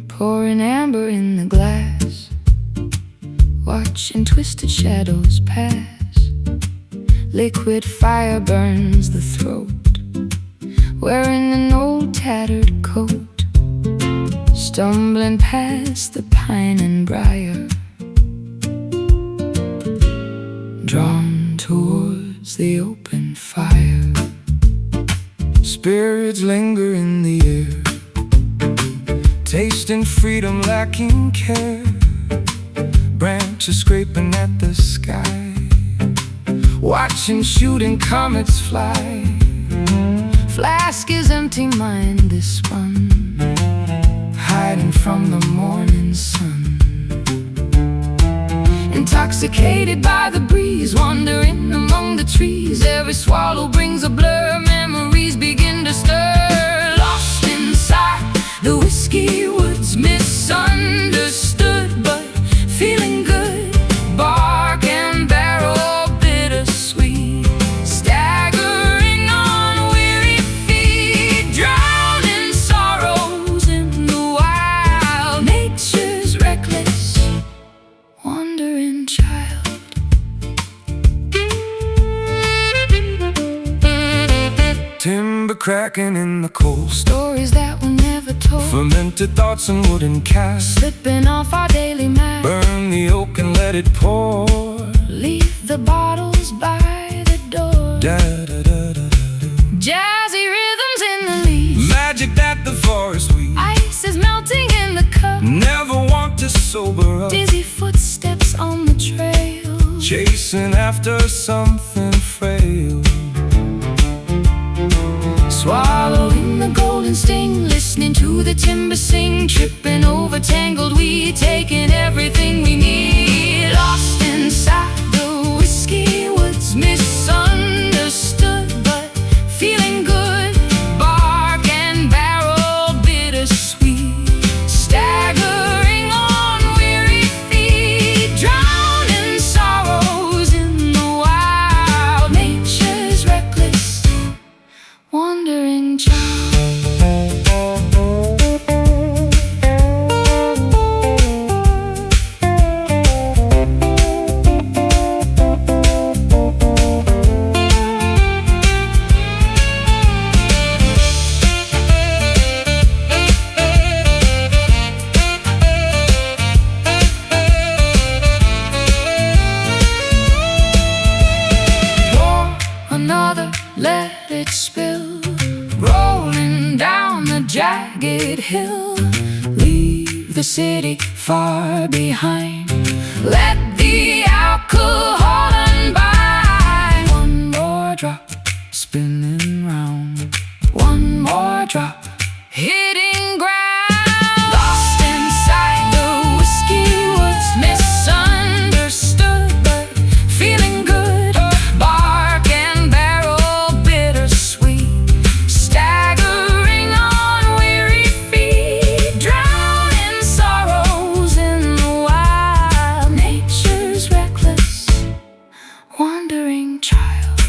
Pouring amber in the glass, watching twisted shadows pass. Liquid fire burns the throat, wearing an old tattered coat. Stumbling past the pine and briar, drawn towards the open fire. Spirits linger in the air, tasting freedom, lacking care. Branches scraping at the sky, watching shooting comets fly. Flask is empty, mind this one, hiding from the morning sun. Intoxicated by the breeze, wandering among the trees. Every swallow brings a blur, memories begin to stir. Lost inside the whiskey woods, misunderstood but feeling good. Bark and barrel, bittersweet, staggering on weary feet. Drowning sorrows in the wild, nature's reckless, wandering child. Timber cracking in the cold, stories that were never told. Fermented thoughts and wooden casts, slipping off our daily map. Burn the oak and let it pour. Leave the bottles by the door. Da, da, da, da, da. Jazzy rhythms in the leaves, magic that the forest weaves. Ice is melting in the cup, never want to sober up. Dizzy footsteps on the trail, chasing after something frail. Swallowing the golden sting, listening to the timber sing. Tripping over tangled weed, taking everything we need. Lost inside the whiskey woods, misunderstood but feeling good. Bark and barrel, bittersweet, staggering on weary feet. Drowning sorrows in the wild, nature's reckless, wandering child. Pour another, let it spill, rolling down the jagged hill. Leave the city far behind, let the alcohol unbind. One more drop, spinning round. One more drop, hitting ground. Lost inside the whiskey woods, misunderstood but feeling good. Bark and barrel, bittersweet, staggering on weary feet. Drowning sorrows in the wild, nature's reckless, wandering child.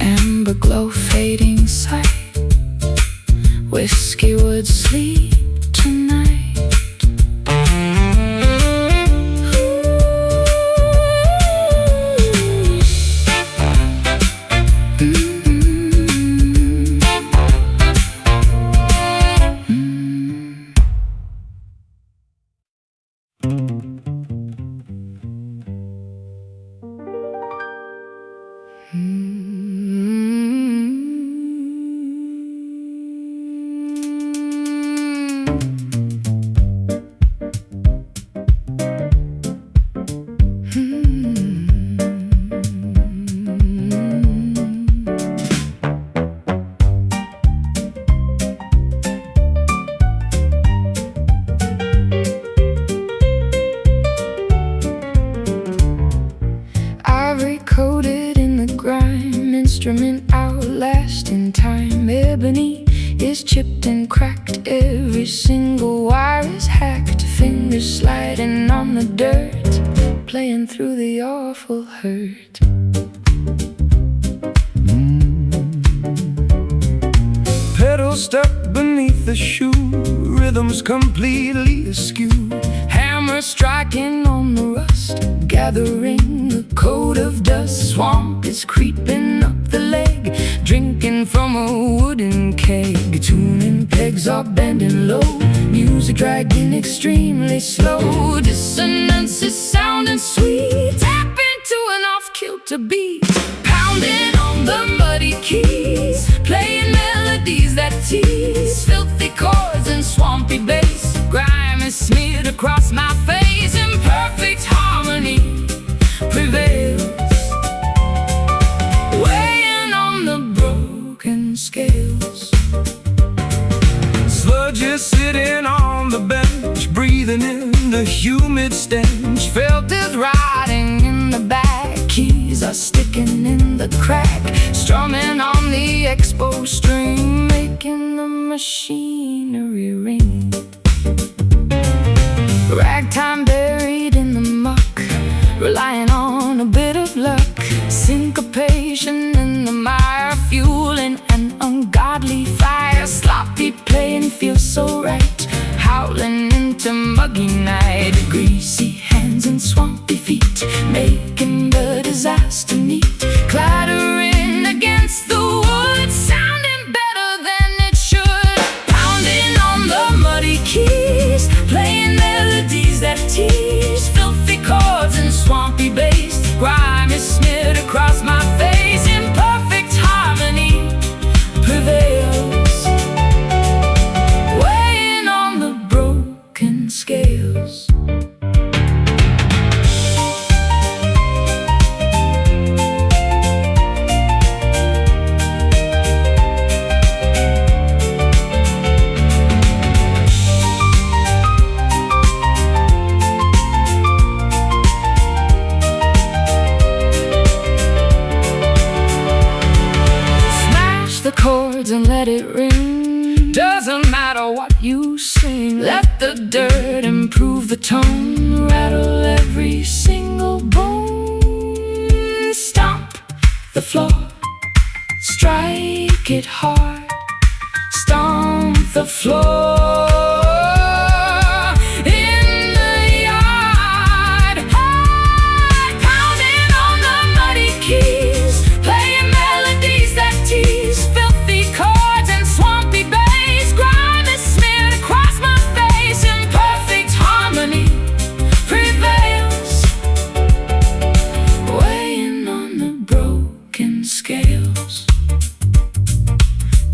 Amber glow fading sight, whiskey would sleep tonight. instrument outlasting time. Ebony is chipped and cracked, every single wire is hacked. Fingers sliding on the dirt, playing through the awful hurt. Pedals stuck beneath the shoe, rhythms completely askew. Hammer striking on the rust, gathering the coat of dust. Swamp is creeping up the leg, drinking from a wooden keg. Tuning pegs are bending low, music dragging extremely slow. Dissonance is sounding sweet, tap into an off-kilter beat. Pounding on the muddy keys, playing melodies that tease. Filthy chords and swampy bass, grime is smeared across my face. Imperfect harmony prevails, weighing on the broken scales. Sludge is sitting on the bench, breathing in the humid stench. Felt is riding in the back, keys are sticking in the crack. Strumming on the expo string, making the machinery ring. Ragtime buried in the muck, relying on a bit of luck. Syncopation in the mire, fueling an ungodly fire. Sloppy playing feels so right, howling into muggy night. Greasy hands and swampy feet, making the disaster neat. Clattering against the wood, sounding better than it should. Pounding on the muddy keys, playing melodies that tease. Filthy chords and swampy bass, grime is smeared across my face. Imperfect harmony prevails, weighing on the broken scales. Chords and let it ring, doesn't matter what you sing. Let the dirt improve the tone, rattle every single bone. Stomp the floor, strike it hard. Stomp the floor in the yard. Pounding on the muddy keys, playing melodies that tease. Chords and swampy bass, grime is smeared across my face. Imperfect harmony prevails, weighing on the broken scales.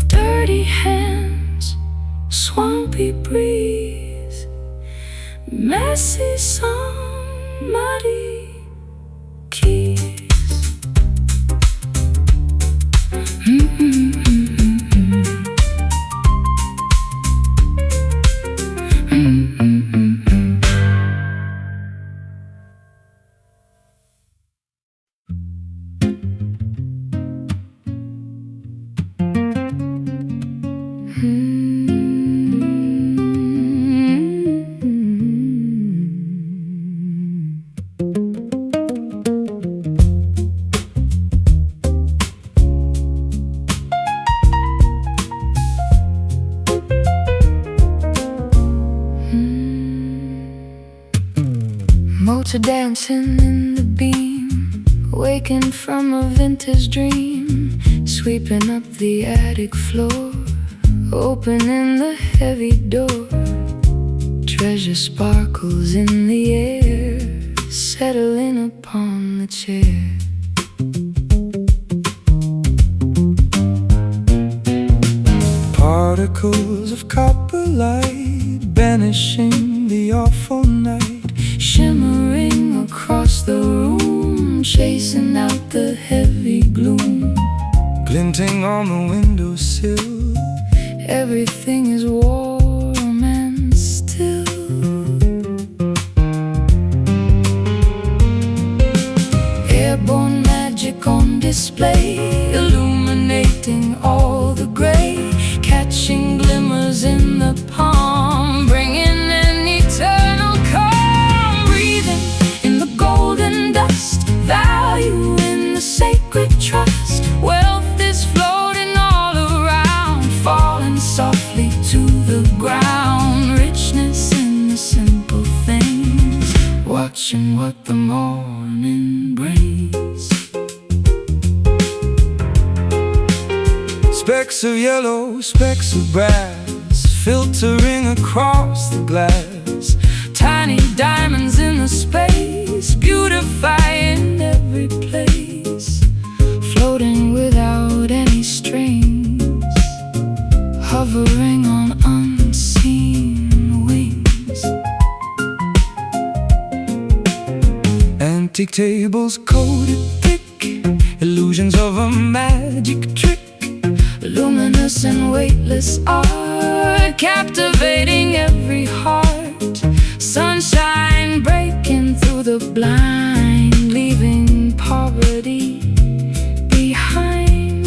Dirty hands, swampy breeze, messy song, muddy keys. Motor dancing in the beam, waking from a vintage dream. Sweeping up the attic floor, opening the heavy door. Treasure sparkles in the air, settling upon the chair. Particles of copper light, banishing the awful night. Shimmering across the room, chasing out the heavy gloom. Glinting on the windowsill, everything is warm and still. Airborne magic on display, illuminating palm, bringing an eternal calm. Breathing in the golden dust, value in the sacred trust. Wealth is floating all around, falling softly to the ground. Richness in the simple things, watching what the morning brings. Specks of yellow, specks of brass, filtering across the glass. Tiny diamonds in the space, beautifying every place. Floating without any strings, hovering on unseen wings. Antique tables coated thick, illusions of a magic trick. Luminous and weightless art, captivating every heart. Sunshine breaking through the blind, leaving poverty behind.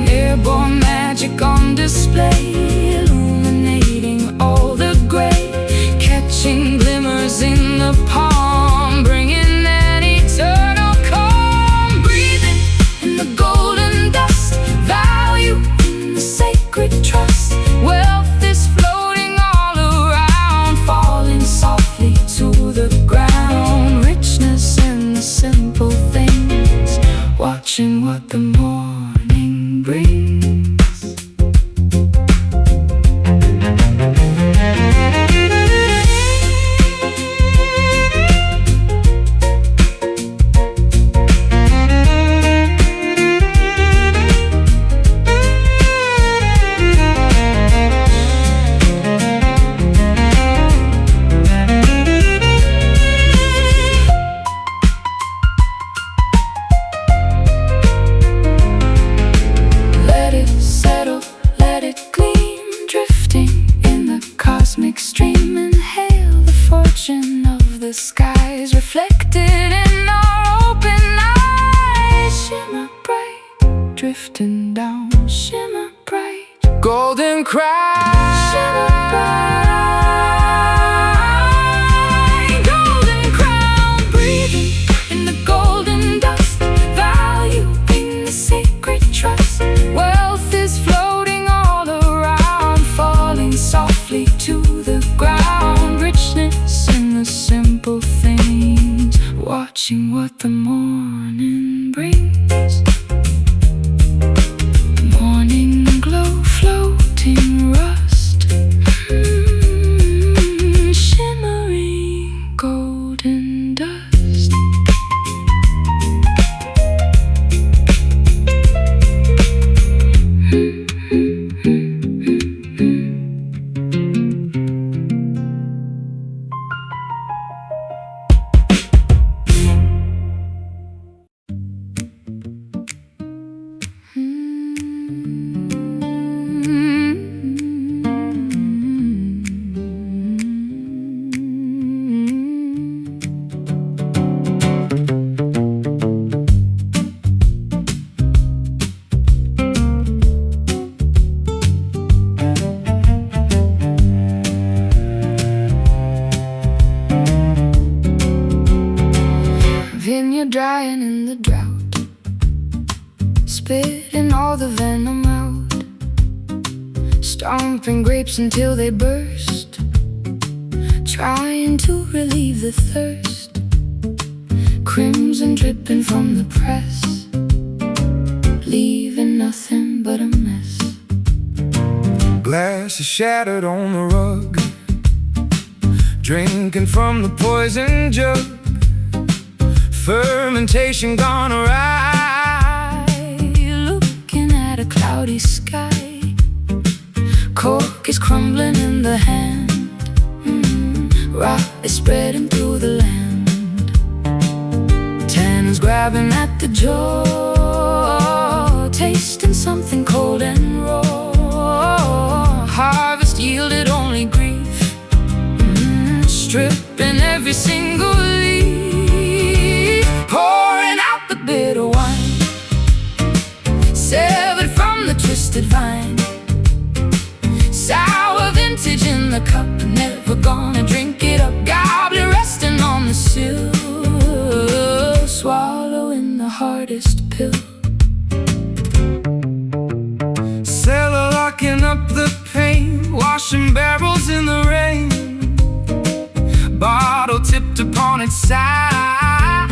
Airborne magic on display, illuminating all the gray. Catching glimmers in the palm, bringing an eternal calm. Breathing in the golden dust, value in the sacred trust. Wealth is floating all around, falling softly to the ground. Richness in the simple things, watching what the morning brings. Stream, inhale the fortune of the skies, reflected in our open eyes. Shimmer bright, drifting down, shimmer bright, golden crown. Shimmer bright, golden crown. Breathing in the golden dust, value in the sacred trust. Wealth is floating all around, falling softly to the ground. Richness in the simple things, watching what the morning brings. Morning glow, floating rust, shimmering golden dust. Vineyard drying in the drought, spitting all the venom out, stomping grapes until they burst, trying to relieve the thirst. Crimson dripping from the press, leaving nothing but a mess. Glass is shattered on the rug, drinking from the poison jug. Fermentation gone awry, looking at a cloudy sky. Cork is crumbling in the hand, rot is spreading through the land. Tannins grabbing at the jaw, tasting something cold and raw. Harvest yielded only grief, stripping every single leaf, pouring out the bitter wine, severed from the twisted vine. the cup, never gonna drink it up. Goblet resting on the sill, swallowing the hardest pill. Sailor locking up the pain, washing barrels in the rain. Bottle tipped upon its side,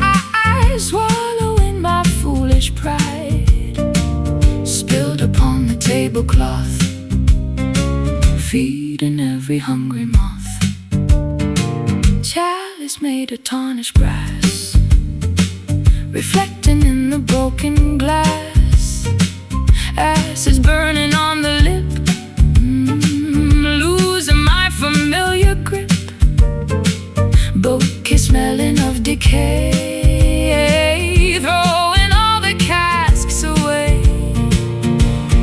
swallowing my foolish pride. Spilled upon the tablecloth, feeding every hungry moth. Chalice made of tarnished brass, reflecting in the broken glass. Acid burning on the lip, losing my familiar grip. Bouquet smelling of decay, throwing all the casks away.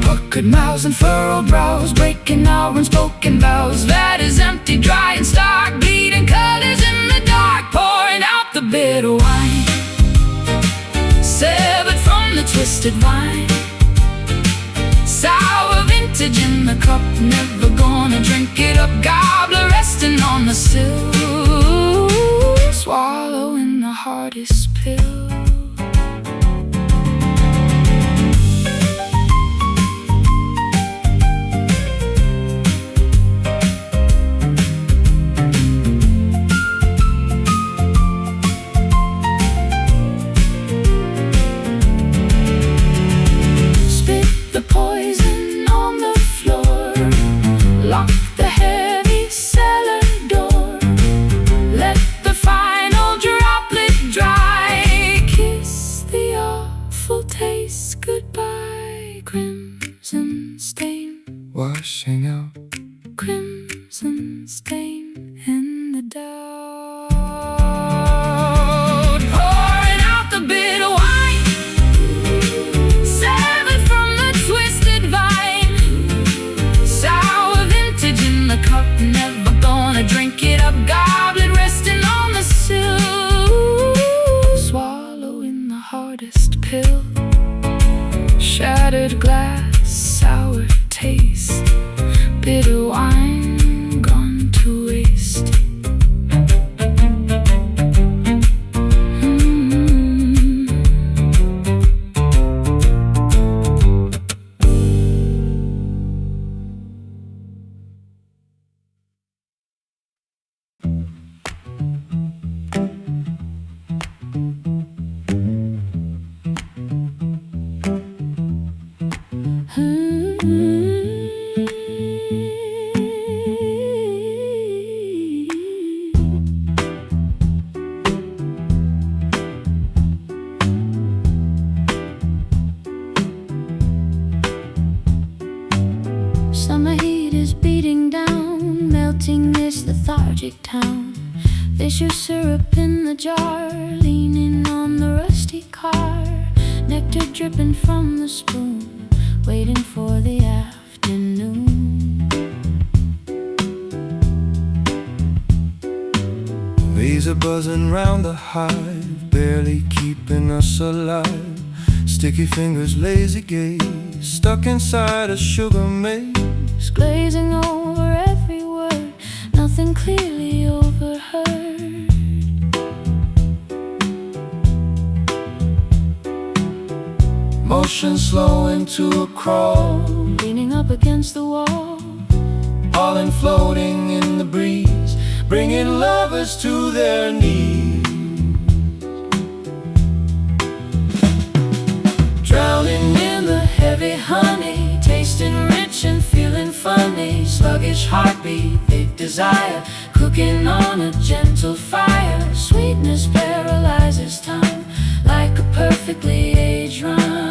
Puckered mouths and furrowed brows, breaking our unspoken vows. That is empty, dry and stark, bleeding colors in the dark, pouring out the bitter wine, severed from the twisted vine. Sour vintage in the cup, never gonna drink it up. Gobbler resting on the sill, swallowing the hardest pill. Washing out crimson stain in the dark, pouring out the bitter wine, severed from the twisted vine. Sour vintage in the cup, never gonna drink it up. Goblet resting on the sill, swallowing the hardest pill. Shattered glass, sour taste, bitter wine gone to waste. Summer heat is beating down, melting this lethargic town. There's your syrup in the jar, leaning on the rusty car. Nectar dripping from the spoon, waiting for the afternoon. Bees are buzzing round the hive, barely keeping us alive. Sticky fingers, lazy gaze, stuck inside a sugar maze. Glazing over every word, nothing clearly overheard. Motion slowing to a crawl, leaning up against the wall. pollen floating in the breeze, bringing lovers to their knees. Drowning in the heavy honey, tasting rich and feeling funny. Sluggish heartbeat, big desire, cooking on a gentle fire. Sweetness paralyzes time, like a perfectly aged rhyme.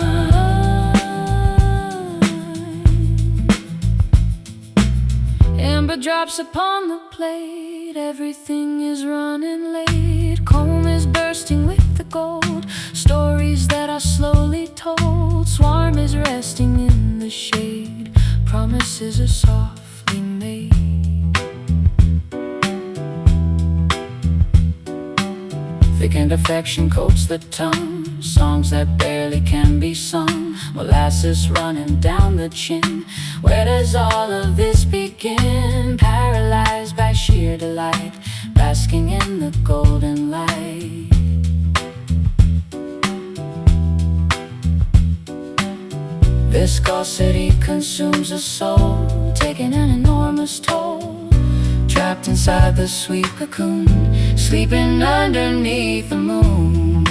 Amber drops upon the plate, everything is running late. Comb is bursting with the gold, stories that are slowly told. Swarm is resting in the shade, promises are softly made. Thickened affection coats the tongue, songs that barely can be sung. Molasses running down the chin, where does all of this begin? Paralyzed sheer delight, basking in the golden light. Viscosity consumes the soul, taking an enormous toll. Trapped inside the sweet cocoon, sleeping underneath the moon.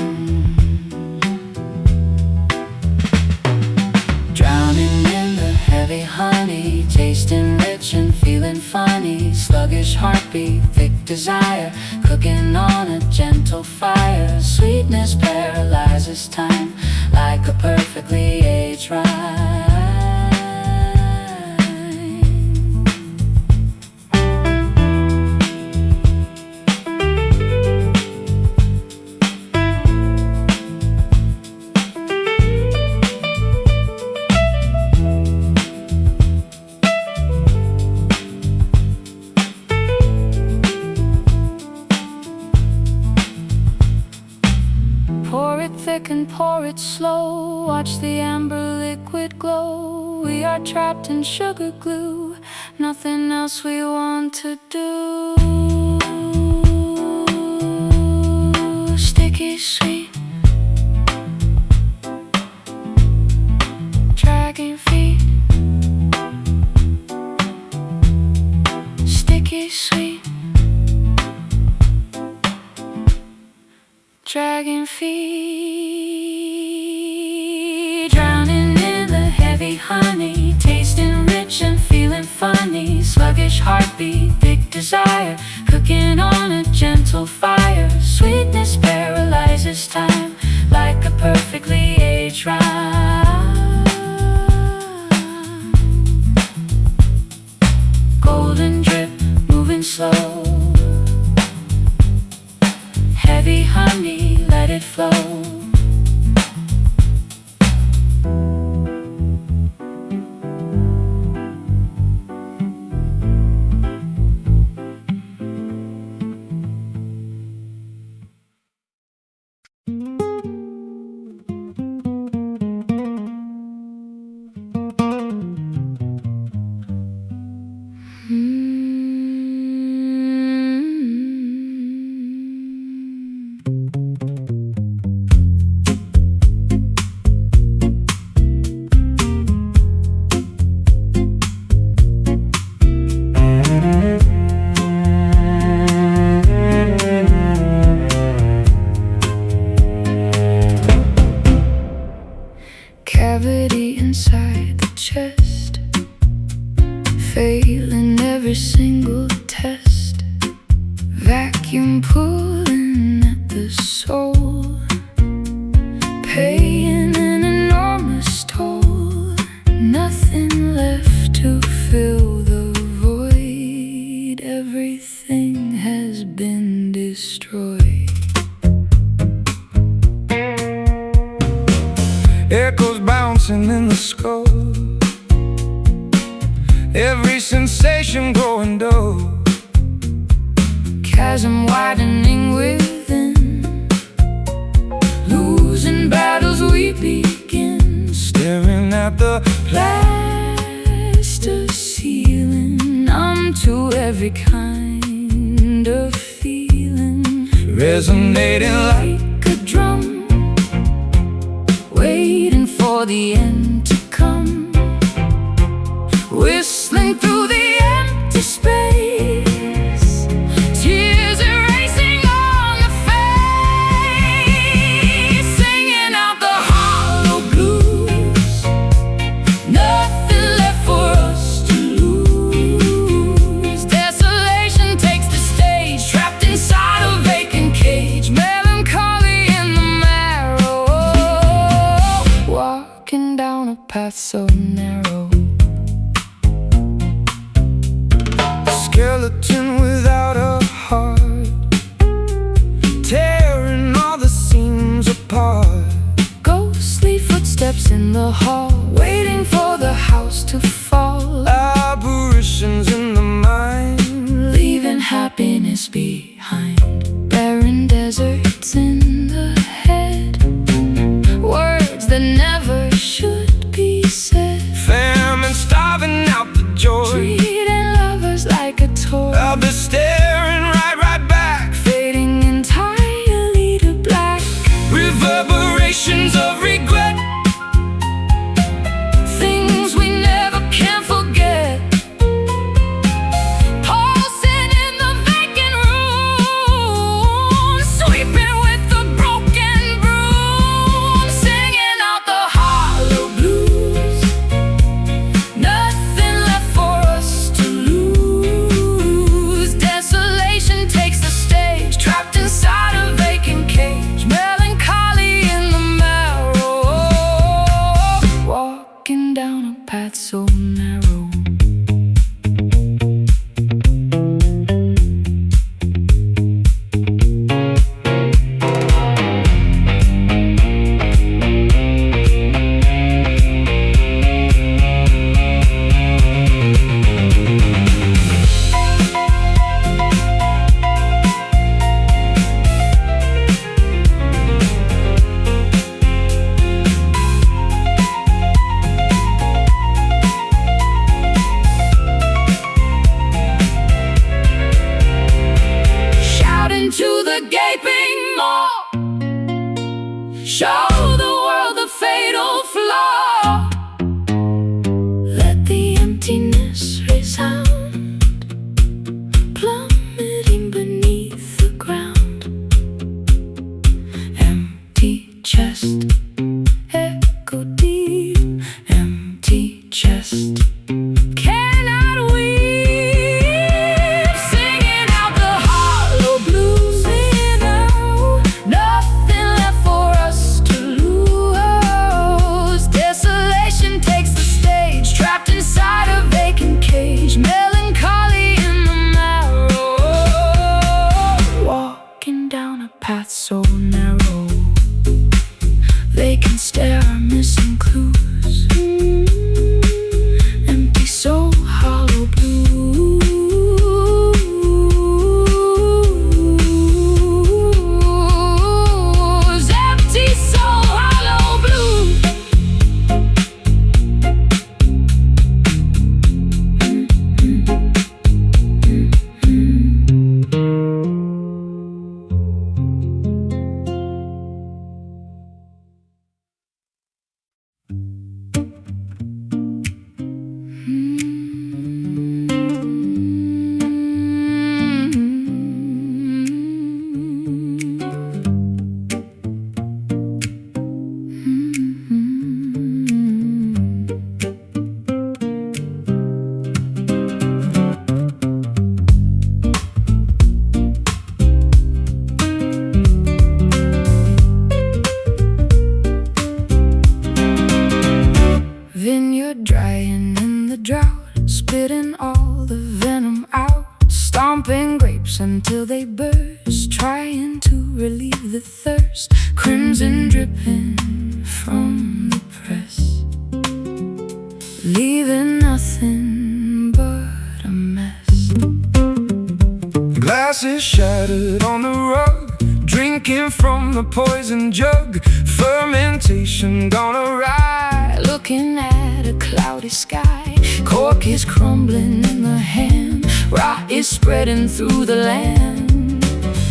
Drowning in the heavy honey, tasting rich and feeling funny. Sluggish heartbeat, thick desire, cooking on a gentle fire. Sweetness paralyzes time like a perfectly aged rhyme. Pour it thick and pour it slow, watch the amber liquid glow. We are trapped in sugar glue, nothing else we want to do. Sticky sweet, dragging feet. Sticky sweet, dragging feet. Drowning in the heavy honey, tasting rich and feeling funny. Sluggish heartbeat, big desire, cooking on a gentle fire. Sweetness paralyzes time like a perfectly aged rhyme. Golden drip, moving slow. Heavy honey, let it flow. Cavity inside the chest, failing every single test. Vacuum pulling at the soul, paying an enormous toll. Nothing left to fill the void, everything has been destroyed. Echoes bouncing in the skull, every sensation growing dull. Chasm widening within, losing battles we begin. Staring at the plaster ceiling, numb to every kind of feeling. Resonating like a drum, waiting for the end to come. Whistling through the empty space, tears erasing on the face. Singing out the hollow blues, nothing left for us to lose. Desolation takes the stage, trapped inside a vacant cage. Melancholy in the marrow, walking down a path so narrow. Skeleton without a heart, tearing all the seams apart. Ghostly footsteps in the hall, waiting for the house to fall. Apparitions in the mind, leaving happiness behind. Barren deserts in the head, words that never should be said. Famine starving out the joy, treating lovers like a toy. I'll be staring until they burst, trying to relieve the thirst. Crimson dripping from the press, leaving nothing but a mess. Glasses shattered on the rug, drinking from the poison jug. Fermentation gone awry, looking at a cloudy sky. Cork is crumbling in the hand, rot is spreading through the land.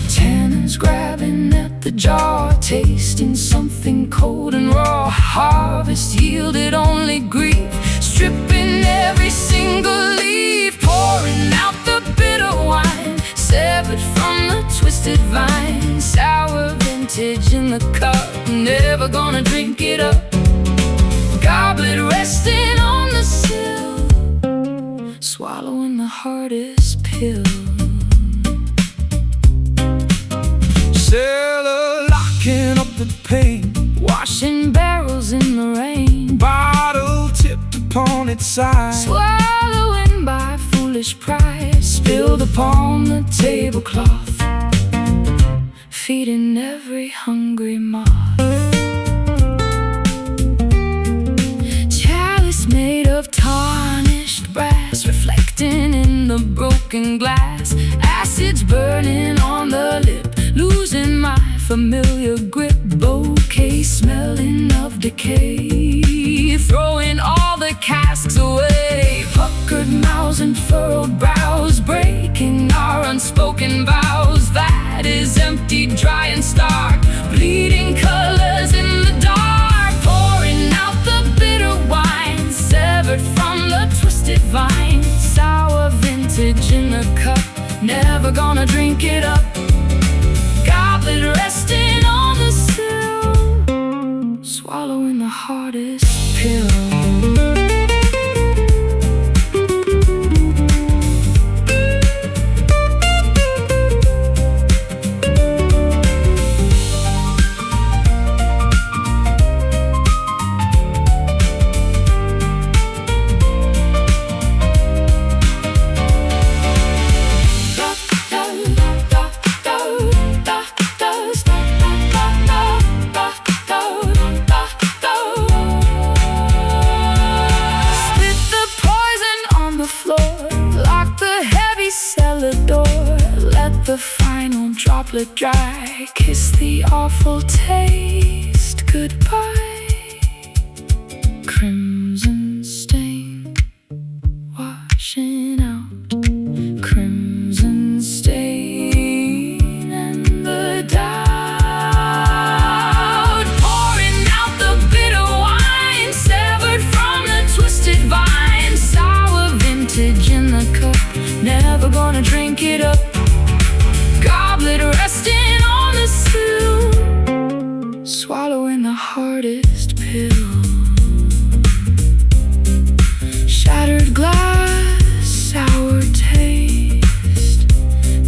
Tannins grabbing at the jar, tasting something cold and raw. Harvest yielded only grief, stripping every single leaf. Pouring out the bitter wine, severed from the twisted vine. Sour vintage in the cup, never gonna drink it up. Goblet resting on the sill, swallowing the hardest pill. Cellar locking up the paint, Washing barrels in the rain. bottle tipped upon its side. Swallowing by foolish pride, spilled upon the tablecloth, feeding every hungry moth. Chalice made of tarnished brass, reflecting in the broken glass. Acids burning on the lip, losing my familiar grip. Bouquet smelling of decay, throwing all the casks away. Puckered mouths and furrowed brows, breaking our unspoken vows. That is empty, dry and stark, bleeding colors in the dark. Pouring out the bitter wine, severed from the twisted vine. Sour vintage in the cup, never gonna drink it up. Goblet resting on the sill, swallowing the hardest pill. The final droplet dry, kiss the awful taste goodbye. Crimson stain washing out, crimson stain and the doubt. Pouring out the bitter wine, severed from the twisted vine. Sour vintage in the cup, never gonna drink it up. Goblet resting on the sill, swallowing the hardest pill. Shattered glass, sour taste,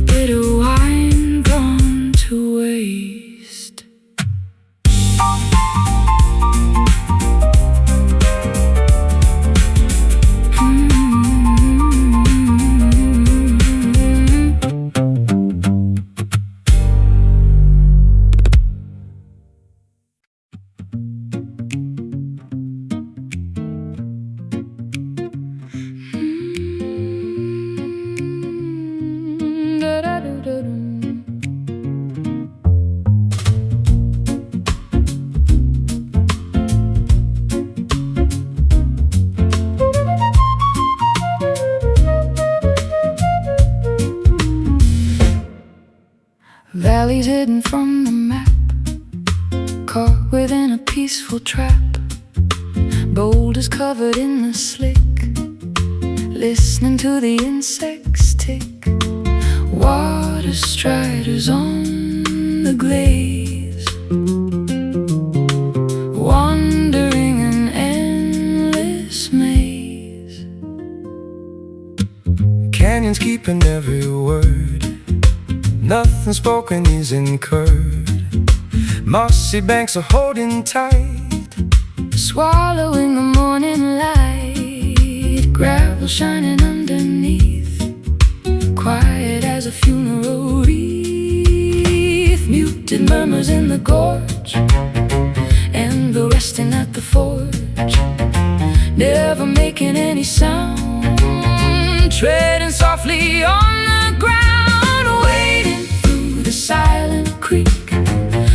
bitter wine gone to waste. Valleys hidden from the map, caught within a peaceful trap. Boulders covered in the slick, listening to the insects tick. Water striders on the glaze, wandering an endless maze. Canyons keeping every word, nothing spoken is incurred. Mossy banks are holding tight, swallowing the morning light. Gravel shining underneath, quiet as a funeral uninterrupted murmurs in the gorge, and the resting at the forge, never making any sound, treading softly on the ground, wading through the silent creek,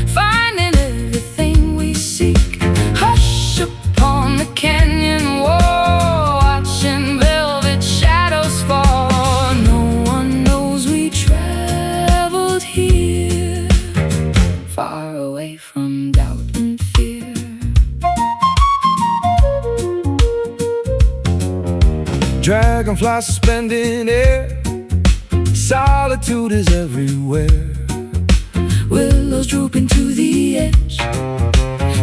finding everything we seek. Hush upon the canyon wall, watching velvet shadows fall. No one knows we traveled here, far away from doubt and fear. Dragonflies suspended in air, solitude is everywhere. Willows drooping to the edge,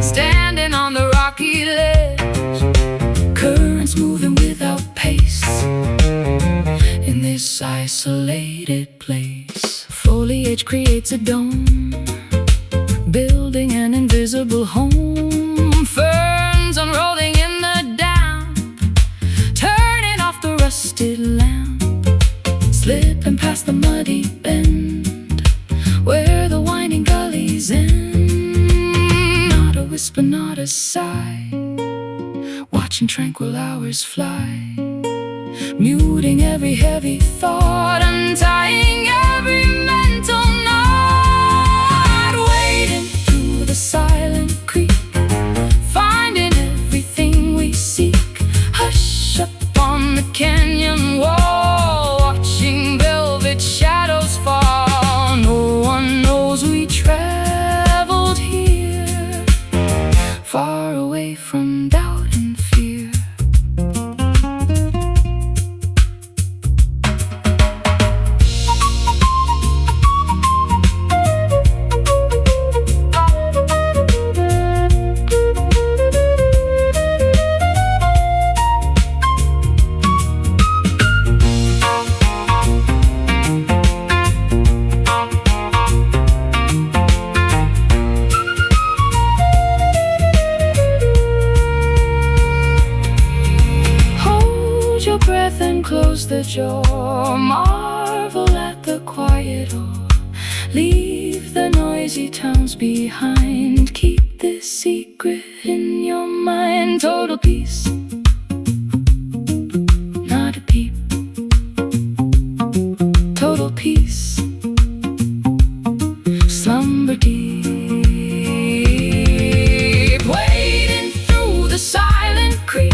standing on the rocky ledge. Currents moving without pace in this isolated place. Foliage creates a dome, building an invisible home. Ferns unrolling in the damp, turning off the rusted lamp. Slipping past the muddy bend, where the winding gullies end. Not a whisper, not a sigh, watching tranquil hours fly, muting every heavy thought, untying every mental knot. Wading through the silent creek, finding everything we seek. Hush up on the canyon wall, watching velvet shadows fall. No one knows we traveled here, far away from doubt and fear. Your breath and close the door, marvel at the quiet awe. Leave the noisy towns behind, keep this secret in your mind. Total peace, not a peep. Total peace, slumber deep. Wading through the silent creek,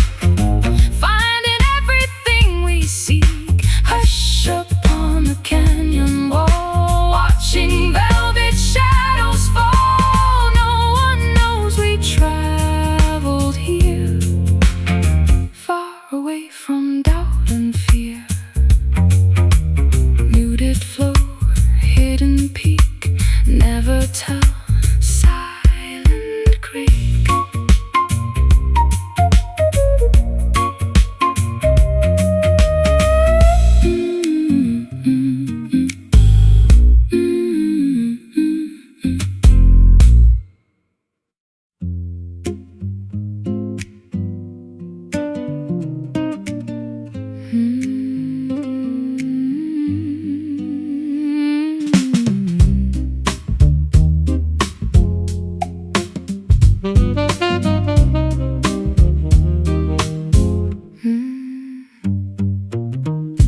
upon the canyon wall, watching velvet shadows fall. No one knows we traveled here, far away from doubt and fear. Muted flow, hidden peak, never tell, silent creek.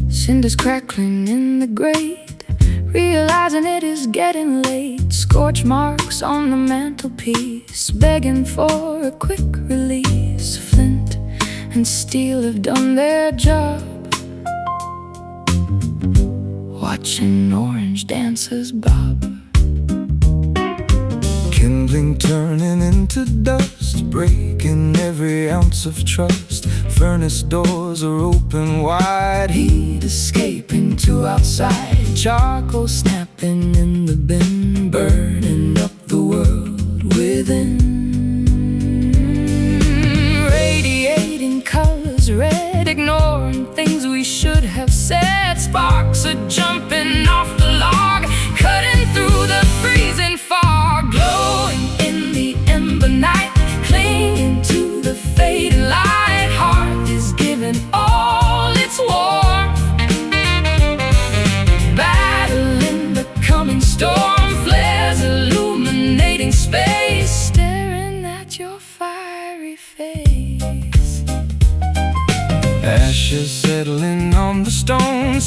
Cinders crackling in the grate, realizing it is getting late. Scorch marks on the mantelpiece, begging for a quick release. Flint and steel have done their job, watching orange dancers bob. Kindling turning into dust, breaking every ounce of trust. Furnace doors are open wide, heat escaping to outside. Charcoal snapping in the bin, burning up the world within. Radiating colors red, ignoring things we should have said. Sparks are jumping off the log, cutting through the freezing fog. Glowing in the ember night, clinging to the fading light. Heart is giving all its warmth, battling the coming storm. Flares illuminate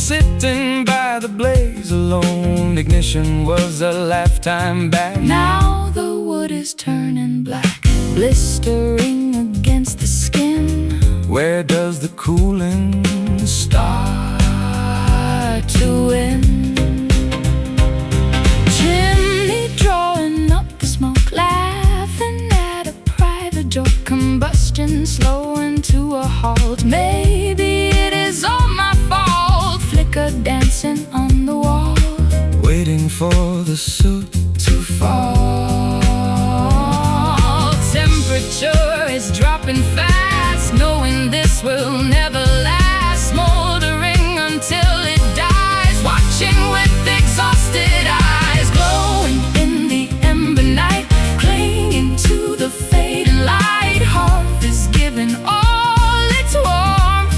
sitting by the blaze alone. Ignition was a lifetime back. Now the wood is turning black, blistering against the skin. Where does the cooling start to end? Chimney drawing up the smoke, laughing at a private joke. Combustion slowing to a halt. Maybe it is all my fault. Flicker dancing on the wall, waiting for the soot to fall. Temperature is dropping fast, knowing this will never last. Smoldering until it dies, watching with exhausted eyes. Glowing in the ember night, clinging to the fading light. Hearth is giving all its warmth,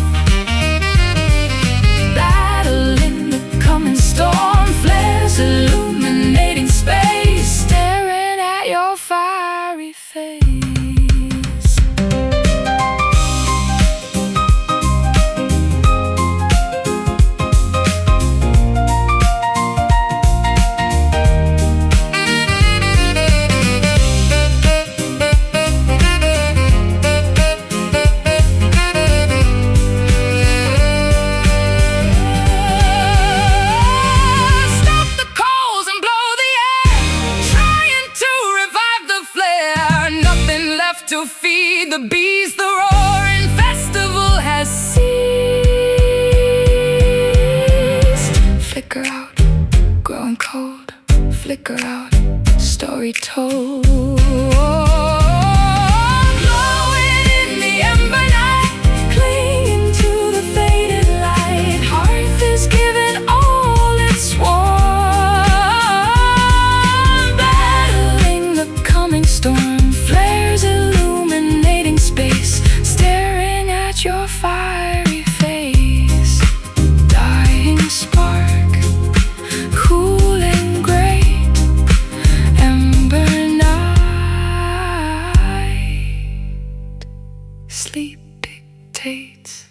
battling the coming storm. Flares illuminating space, staring at your fiery face. To feed the bees, the roaring festival has ceased. Flicker out, growing cold. Flicker out, story told. Glowing in the ember night, clinging to the faded light. Hearth is giving all its warmth, battling the coming storm. Flares illuminating space, staring at your fiery face. Dying spark, cool and great, ember night. Sleep dictates.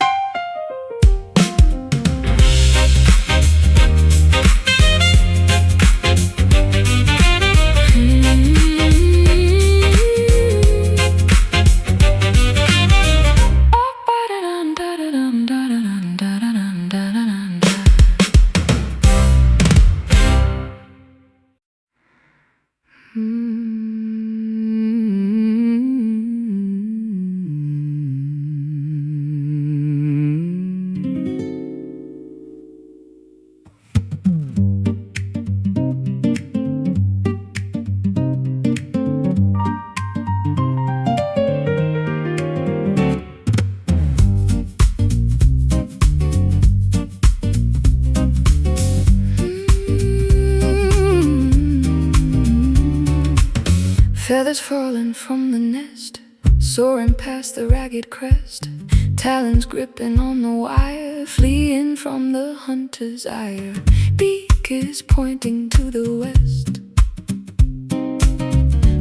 Feathers falling from the nest, soaring past the ragged crest. Talons gripping on the wire, fleeing from the hunter's ire. Beak is pointing to the west,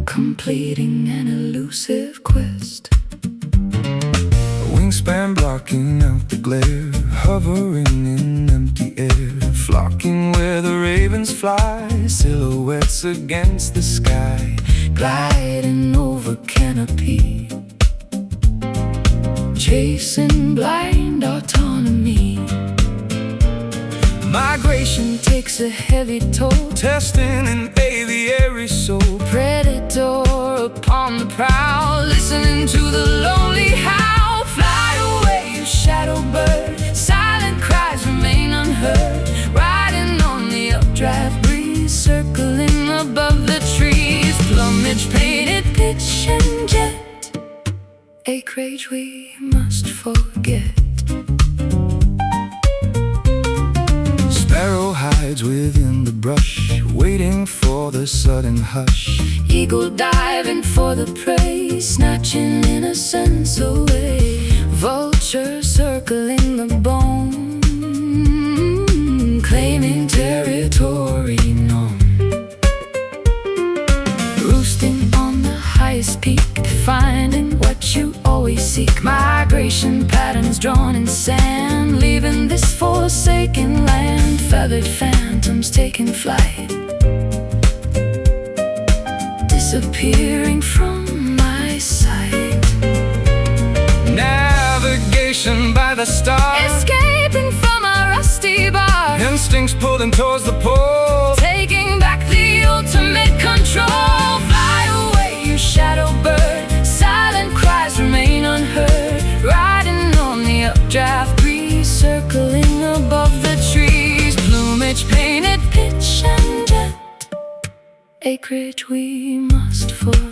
completing an elusive quest. A wingspan blocking out the glare, hovering in empty air. Flocking where the ravens fly, silhouettes against the sky. Gliding over canopy, chasing blind autonomy. Migration Takes a heavy toll, testing an aviary soul. predator upon the prowl, listening to the lonely howl. Fly away, you shadow bird, silent cries remain unheard. Riding on the updraft breeze, circling above the trees. Plumage painted pitch and jet, acreage we must forget. Sparrow hides within the brush, waiting for the sudden hush. Eagle diving for the prey, snatching innocence away. Vulture circling the bone, claiming territory known. Roosting on the highest peak, finding what you always seek. Migrate vibration patterns drawn in sand, leaving this forsaken land. Feathered phantoms taking flight, disappearing from my sight. Navigation by the stars, escaping from a rusty bar, instincts pulling towards the pole, taking back the ultimate control. Fly away, you shadow bird, silent cries remain unheard, riding on the updraft breeze, circling above the trees. Plumage painted pitch and jet, acreage we must forget.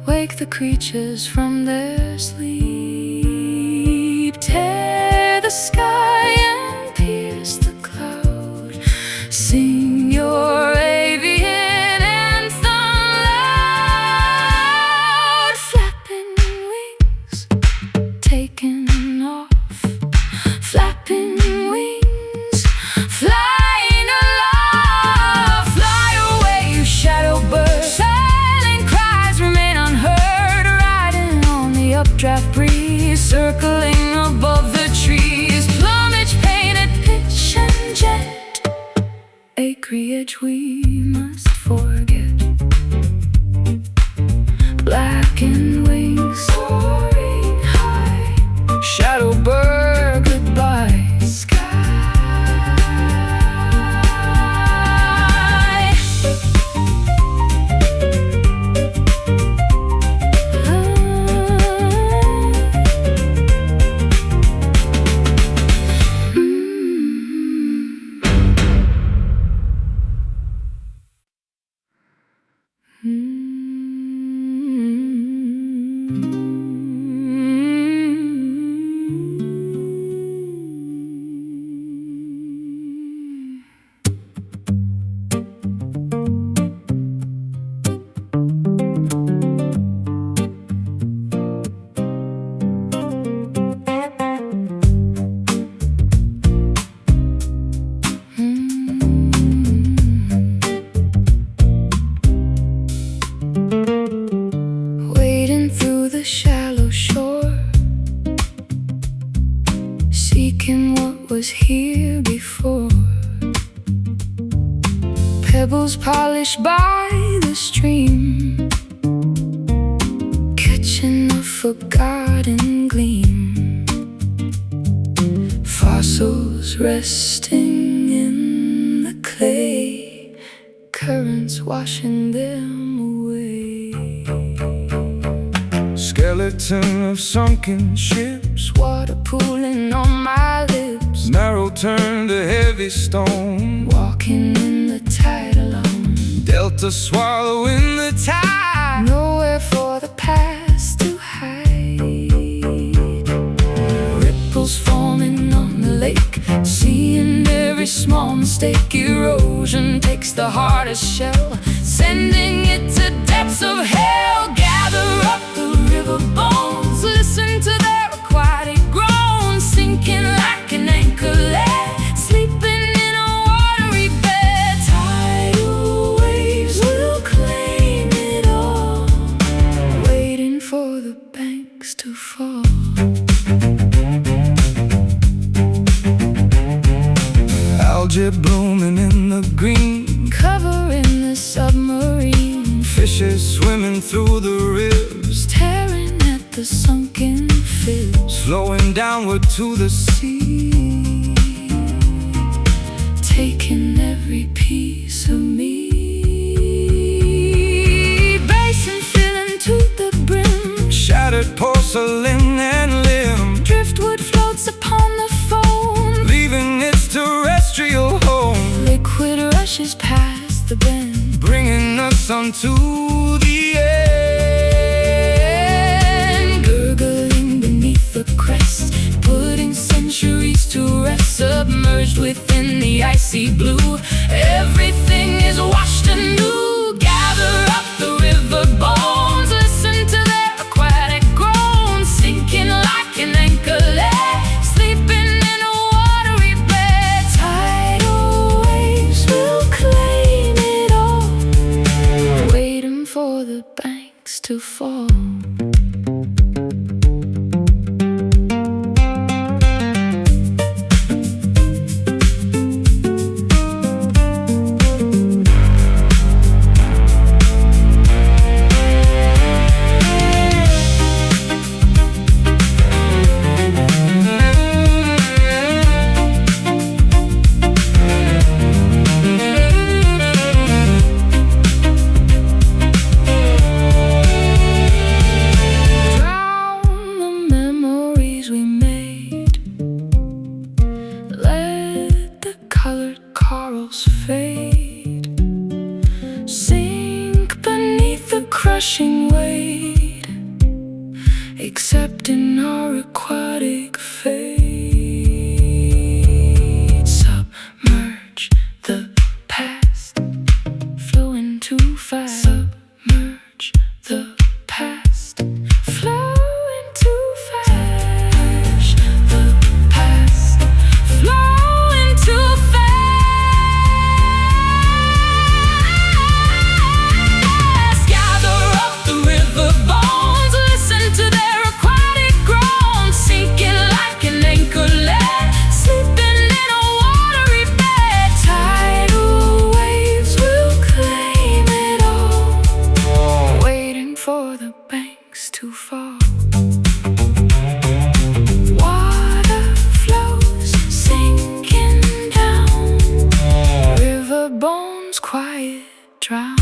Wake the creatures from their sleep, tear the sky and pierce the cloud, sing your avian anthem loud. Flapping wings, taking off, flapping wings, flying aloft. Fly away, you shadow bird, updraft breeze, circling above the trees. Plumage painted pitch and jet, acreage we must forget. Blackened wings soaring high, shadow bird goodbye. Was here before, pebbles polished by the stream, catching a forgotten gleam. Fossils resting in the clay, currents washing them away. Skeleton of sunken ships, water pooling on my lips, marrow turned to heavy stone, walking in the tide alone. Delta swallowing the tide, nowhere for the past to hide. Ripples forming on the lake, seeing every small mistake. Erosion takes the hardest shell, sending it to depths of hell. Gather up the river bones, listen to their aquatic groans, sinking like an anchoret, sleeping in a watery bed. Tidal waves will claim it all, waiting for the banks to fall. Algae blooming in the green, covering the submarine. Fishes swimming through the ribs, staring at the sunken fibs, slowing downward to the sea, taking every piece of me. Basin filling to the brim, shattered porcelain and limb. Driftwood floats upon the foam, leaving its terrestrial home. Liquid rushes past the bend, bringing us unto the end. Gurgling beneath the crest, to rest, submerged within the icy blue. Everything is washed anew. Gather up the river bones, listen to their aquatic groans, sinking like an anchoret, sleeping in a watery bed. Tidal waves will claim it all, waiting for the banks to fall. Sink beneath the crushing weight, accepting our aquatic fate. Submerge the past, flowing too fast. Submerge the past, flowing too fast. The past, flowing too fast. Too far. Water flows sinking down, river bones quiet drown.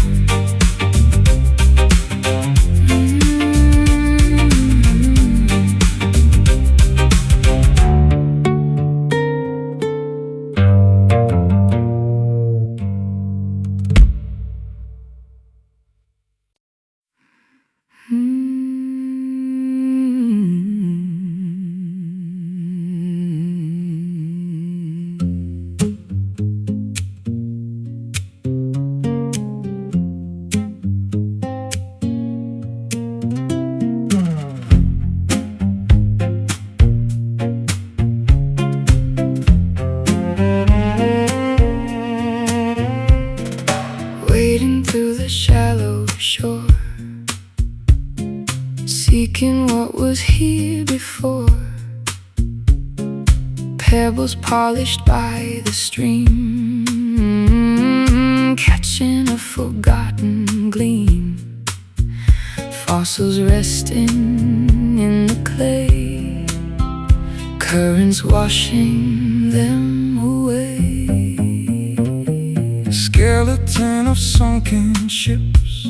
Wading through the shallow shore, seeking what was here before. Pebbles polished by the stream, catching a forgotten gleam. Fossils resting in the clay, currents washing them away. Skeleton of sunken ships,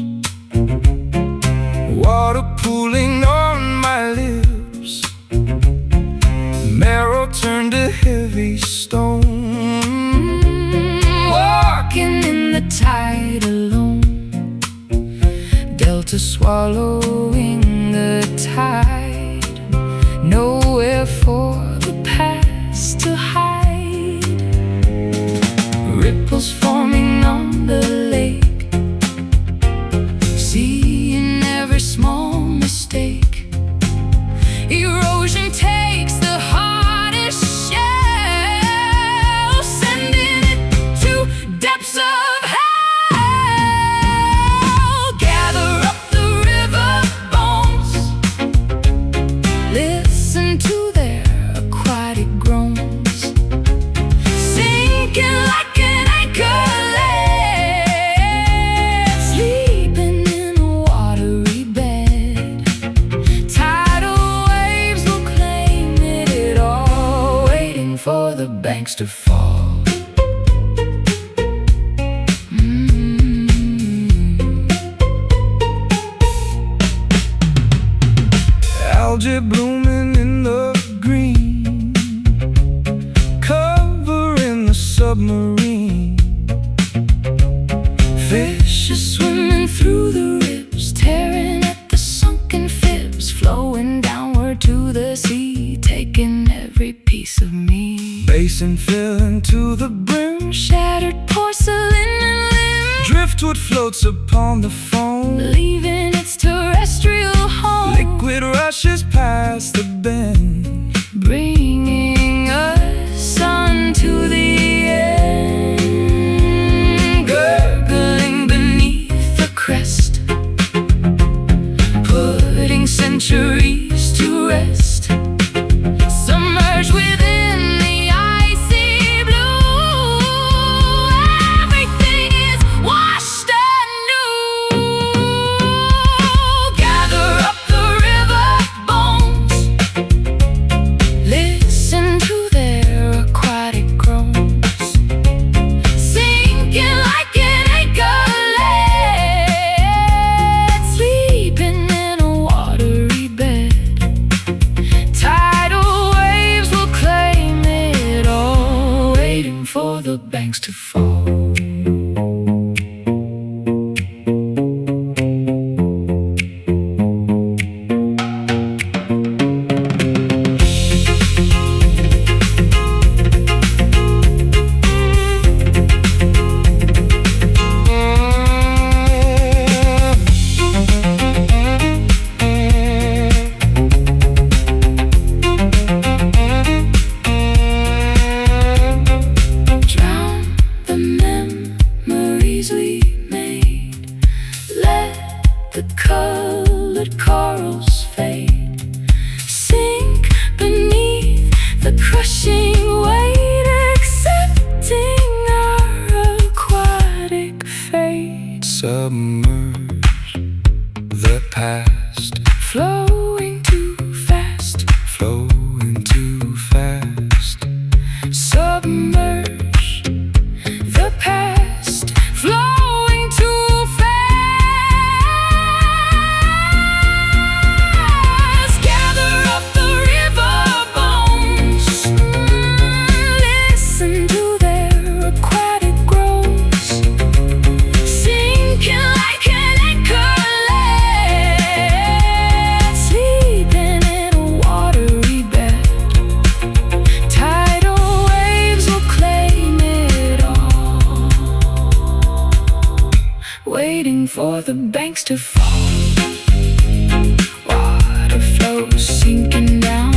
water pooling on my lips. Marrow turned to heavy stone, walking in the tide alone. Delta swallowing the tide, nowhere for the past to hide. Ripples forming on the lake, seeing every small mistake. Erosion takes the hardest shell, sending it to depths of hell. Gather up the river bones, listen to their aquatic groans, sinking like an anchoret, sleeping in a watery bed. Tidal waves will claim it all, waiting for the banks to fall. algae blooming in the green, covering the submarine. Fishes swimming through the ribs, tearing at the sunken fibs, flowing downward to the sea, taking every piece of me. to the brim. Shattered porcelain and limb. Driftwood floats upon the foam, leaving its terrestrial home. Liquid rushes past the bend, bringing us unto the end. Gurgling beneath the crest, putting centuries to rest. Submerged within the icy blue, everything is washed anew. Gather up the river bones, listen to their aquatic groans, sinking like an anchoret, sleeping in a watery bed. Tidal waves will claim it all, waiting for the banks to fall. Drown the memories we made, let the colored corals fade, sink beneath the crushing weight, accepting our aquatic fate. submerge the past, Flowing too fast, flowing too fast. submerge the past, flowing too fast. Gather up the river bones, listen to their aquatic groans, sinking like an anchoret, sleeping in a watery bed. Tidal waves will claim it all, waiting for the banks to fall. Water flows sinking down,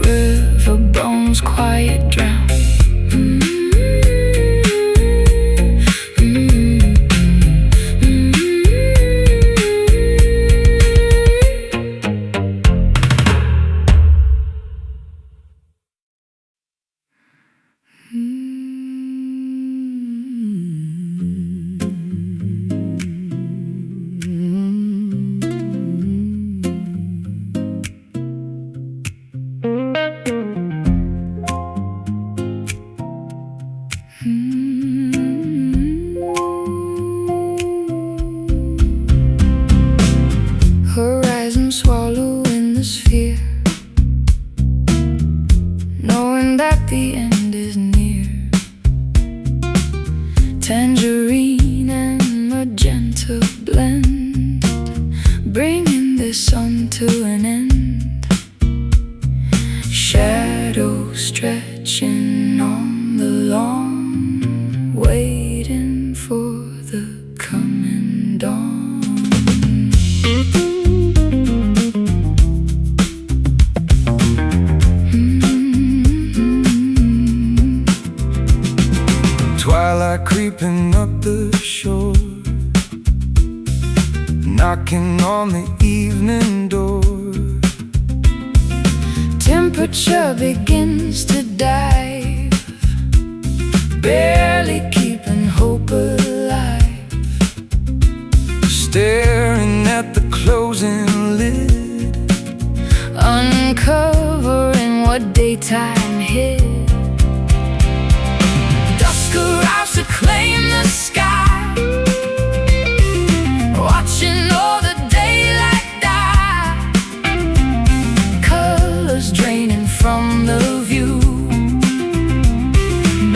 river bones quiet drown. Horizon swallowing the sphere, knowing that the end is near. Tangerine and magenta blend, bringing this sun to an end. Shadows stretching on the lawn, waiting for the coming dawn. Twilight creeping up the shore, knocking on the evening door. Temperature begins to dive, barely keeping hope alive. Staring at the closing lid, uncovering what daytime hid. Dusk arrives to claim the sky, watching all the daylight die. Colors draining from the view,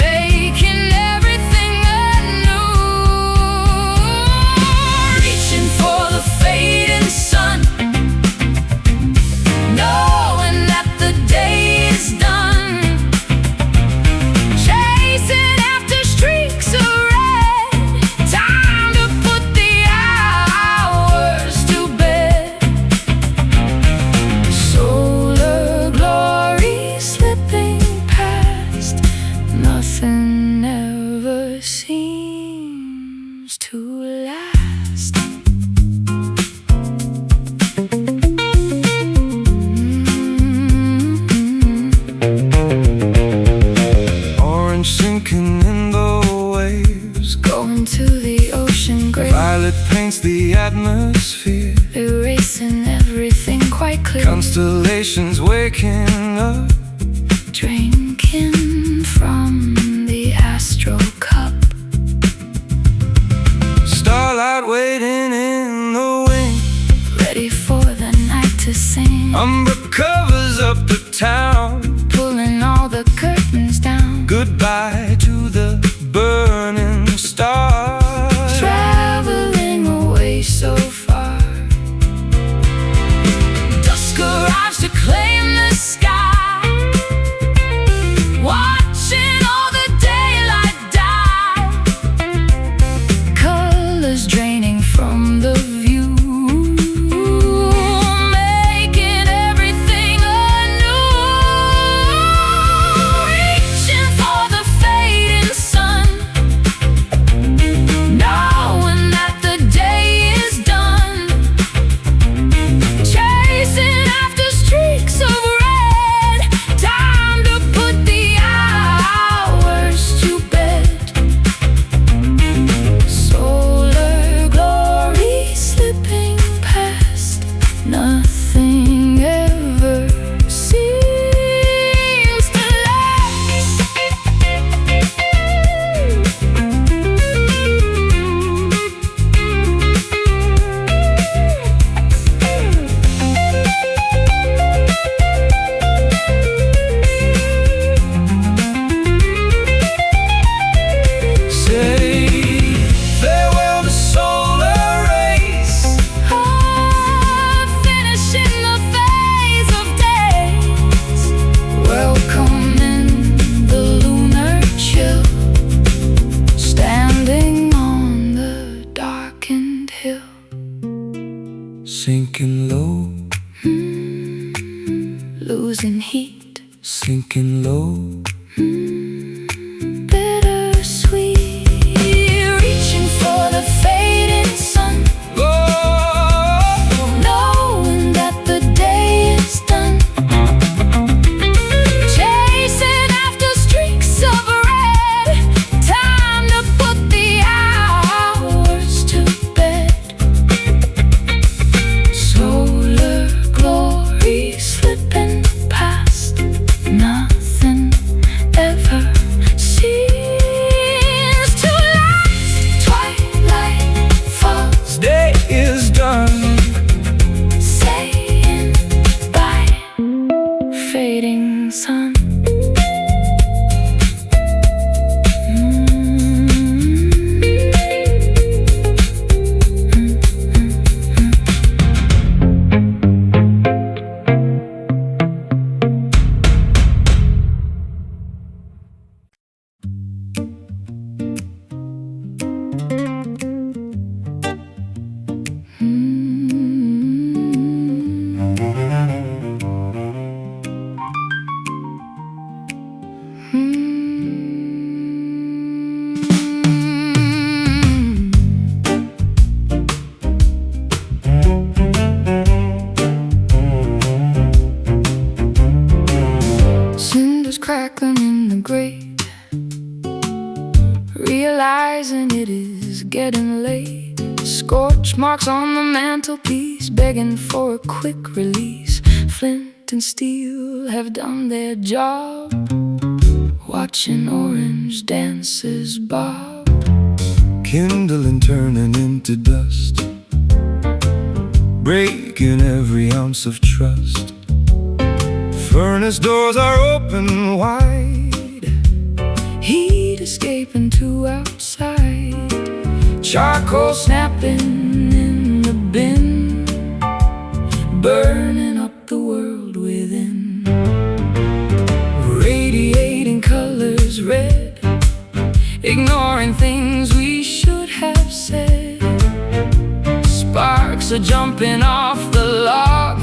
making everything anew. Reaching for the fading sun, knowing that the day is done. sinking in the waves, going to the ocean grave. Violet paints the atmosphere, Erasing everything quite clear. Constellations waking up, drinking from the astral cup. Starlight waiting in the wing, ready for the night to sing. Umber covers up the town, pulling all the curtains down. Goodbye to the burning stars, traveling away so far. Dusk arrives to claim the sky, watching all the daylight die. Colors draining from the view, making everything anew. Reaching for the fading sun, knowing that the day is done. Chasing after streaks of red, time to put the hours to bed. Solar glory slipping past, nothing ever seems to last. say farewell to solar rays, Finishing the phase of days, welcoming the lunar chill, standing on the darkened hill. sinking low, Losing heat, sinking low, bittersweet, reaching for the fading sun, oh, knowing that the day is done. Chasing after streaks of red, time to put the hours to bed. Solar glory slipping past, nothing ever seems to last. Twilight falls, day is done, saying bye, fading sun. Cinders crackling in the grate, realizing it is getting late. Scorch marks on the mantelpiece, begging for a quick release. Flint and steel have done their job, watching orange dances bob. kindling, turning into dust, breaking every ounce of trust. Furnace doors are open wide, Heat escaping to outside. Charcoal snapping in the bin, burning up the world within. Radiating colors red, ignoring things we should have said. Sparks are jumping off the log,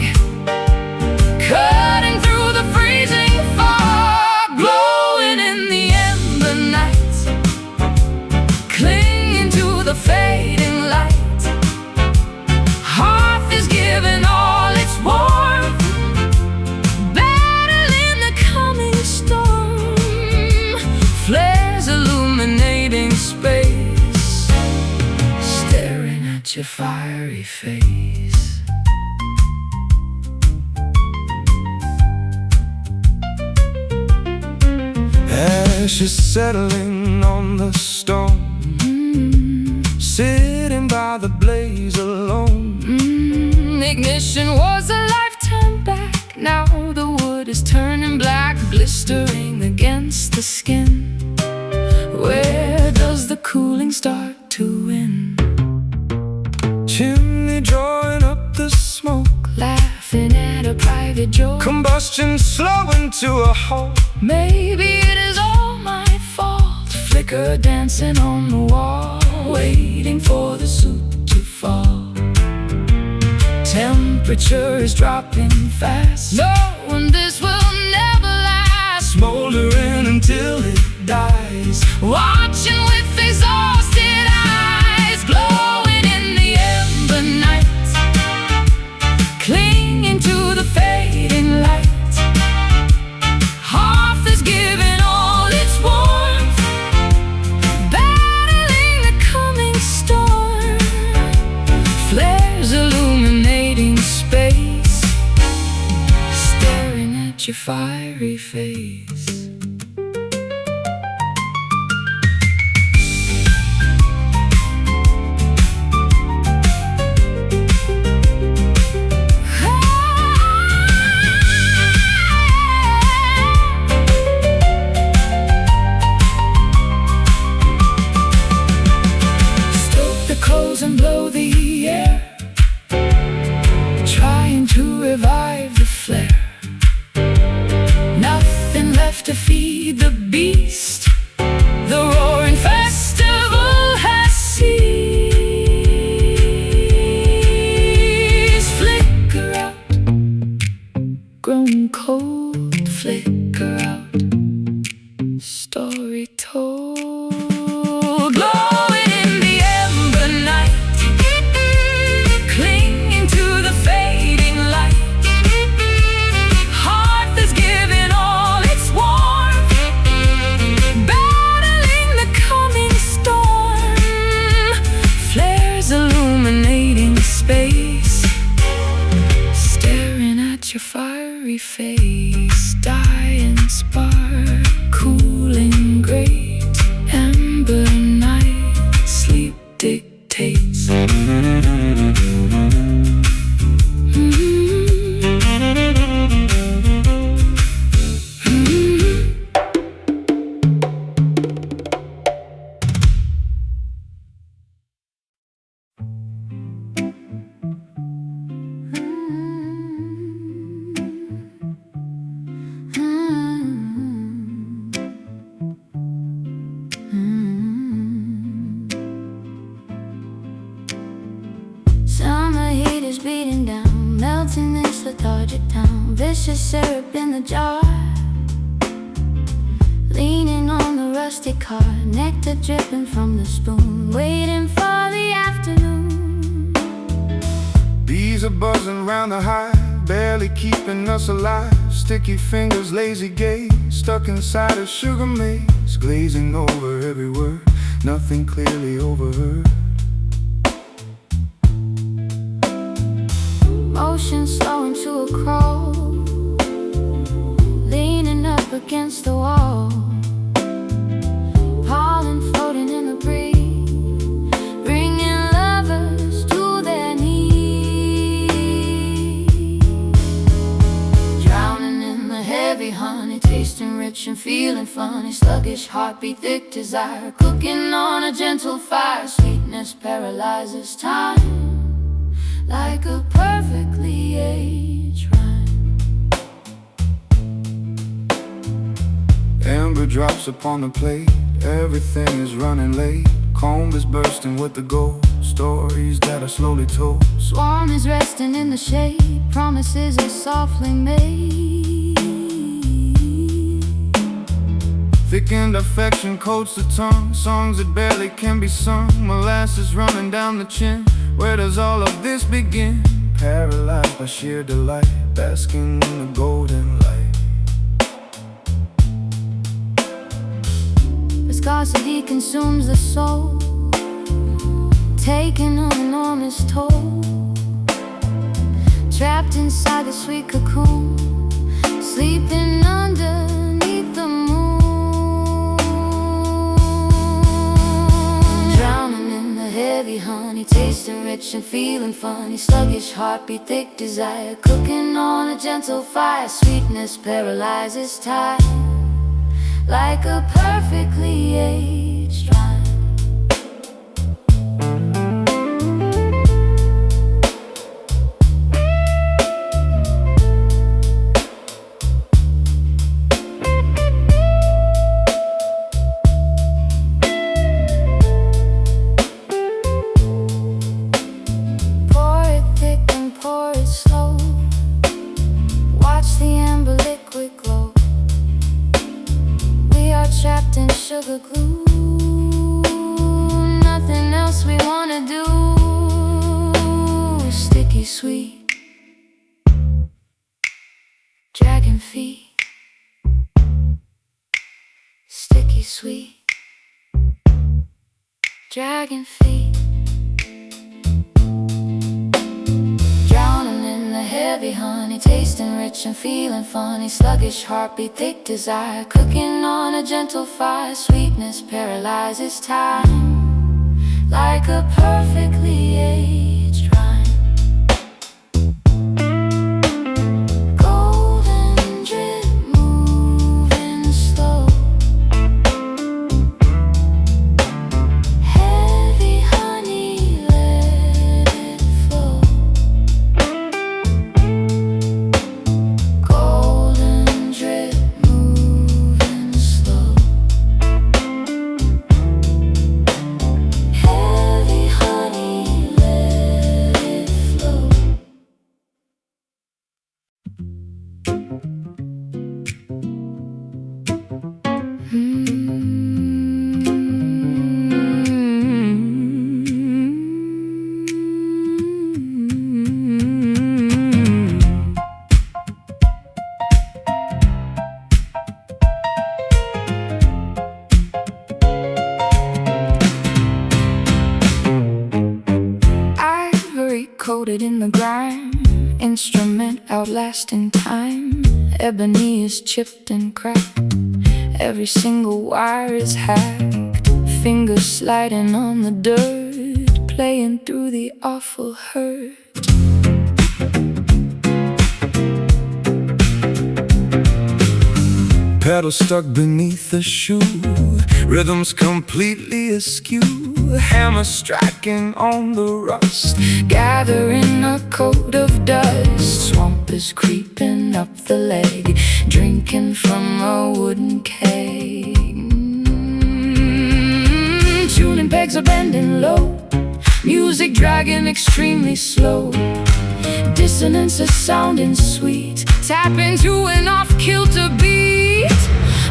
cutting through the freezing fog. Glowing in the ember night, clinging to the fading light. Hearth is giving all its warmth, battling the coming storm. Flares are illuminating space, staring at your fiery face. Ashes settling on the stone, sitting by the blaze alone. Ignition was a lifetime back. Now the wood is turning black, blistering against the skin. Where does the cooling start to end? Chimney drawing up the smoke, laughing at a private joke. Combustion slowing to a halt. Maybe it is all my fault. Flicker dancing on the wall, waiting for the suit to fall. Temperature is dropping fast, knowing this will never last. Smoldering until it dies, watching with exhausted eyes, glowing in the ember night, clinging to the fading light. Hearth is giving all its warmth, battling the coming storm. Flares illuminating space, staring at your fiery face. And blow the air, trying to revive the flare. Nothing left to feed the beast. The roaring festival has ceased. Flicker out, grown cold. Flicker out, story told. Glowing in the ember night, clinging to the fading light. Hearth is giving all its warmth, battling the coming storm. Flares illuminating space, staring at your fiery face. Dying spark, cooling grate, ember night, sleep dictates. Summer heat is beating down, melting this lethargic town. Vicious syrup in the jar, leaning on the rustic car. Nectar dripping from the spoon, waiting for the afternoon. Bees are buzzing round the hive, barely keeping us alive. Sticky fingers, lazy gaze, stuck inside a sugar maze. Glazing over every word, nothing clearly overheard. Motion slowing to a crawl, leaning up against the wall. Pollen floating in the breeze, bringing lovers to their knees. Drowning in the heavy honey, tasting rich and feeling funny. Sluggish heartbeat, thick desire, cooking on a gentle fire. Sweetness paralyzes time, like a perfectly aged rhyme. Ember drops upon the plate, everything is running late. Comb is bursting with the gold, stories that are slowly told. Swarm is resting in the shade, promises are softly made. Thickened affection coats the tongue, songs that barely can be sung. Molasses running down the chin, where does all of this begin? Paralyzed by sheer delight, basking in the golden light. curiosity consumes the soul, taking an enormous toll. Trapped inside the sweet cocoon, sleeping underneath the moon. Drowning in the heavy honey, tasting rich and feeling funny. Sluggish heartbeat, thick desire, cooking on a gentle fire. Sweetness paralyzes time, like a perfectly aged rhyme. Trapped in sugar glue, nothing else we wanna do. Sticky sweet, dragon feet. Sticky sweet, dragon feet. Drowning in the heavy honey, tasting rich and feeling funny. Sluggish heartbeat, thick desire, cooking on a gentle fire. Sweetness paralyzes time, like a perfectly aged rhyme. Golden drip moving slow, heavy honey, let it flow. Golden drip moving slow, heavy honey, let it flow. Ivory coated in the grime, instrument outlasting time. Ebony is chipped and cracked, every single wire is hacked. Fingers sliding on the dirt, playing through the awful hurt. Pedal stuck beneath the shoe, rhythms completely askew. Hammer striking on the rust, Gathering a coat of dust. Swamp is creeping up the leg, drinking from a wooden keg. Tuning pegs are bending low, music dragging extremely slow. Dissonance is sounding sweet, tap into an off-kilter beat.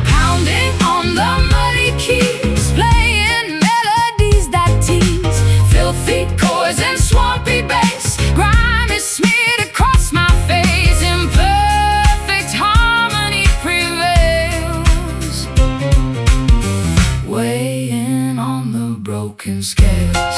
Pounding on the muddy keys, playing melodies that tease. Filthy chords and swampy bass, grime is smeared across my face. Imperfect harmony prevails, weighing on the broken scales.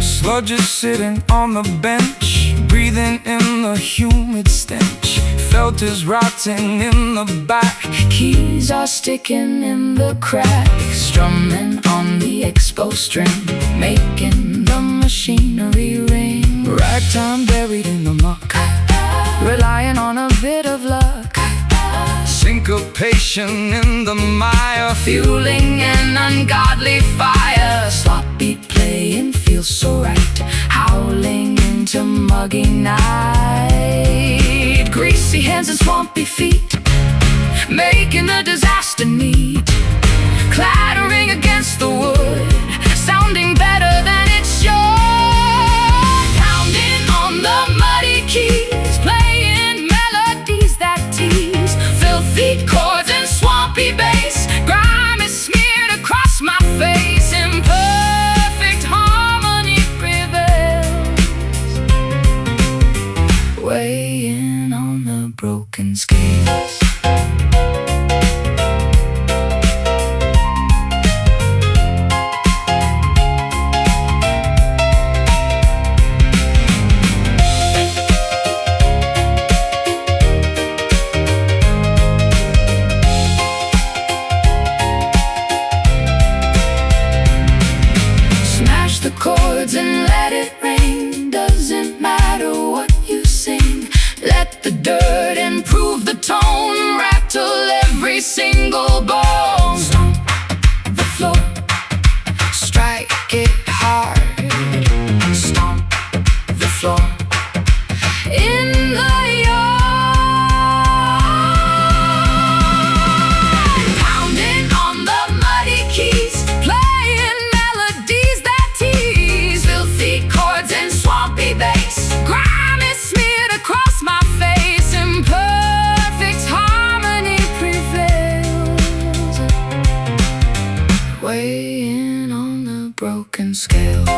Sludge is sitting on the bench, breathing in the humid stench. Felt is rotting in the back, Keys are sticking in the cracks, strumming on the expo string, making the machinery ring. ragtime buried in the muck, Relying on a bit of luck, syncopation in the mire. fueling an ungodly fire. Slot beat playing feels so right, howling into muggy night. Greasy hands and swampy feet, making the disaster neat. Clattering against the wood, sounding better than it should. Pounding on the muddy keys, playing melodies that tease. Filthy chords and swampy bass, grime is smeared across my face. Imperfect harmony prevails, weighing on the broken scales. every single bone. Stomp the floor, strike it hard. Stomp the floor in the yard, pounding on the muddy keys, playing melodies that tease, filthy chords and swampy bass. Grime is smeared across my face, imperfect harmony prevails, weighing on the broken scale.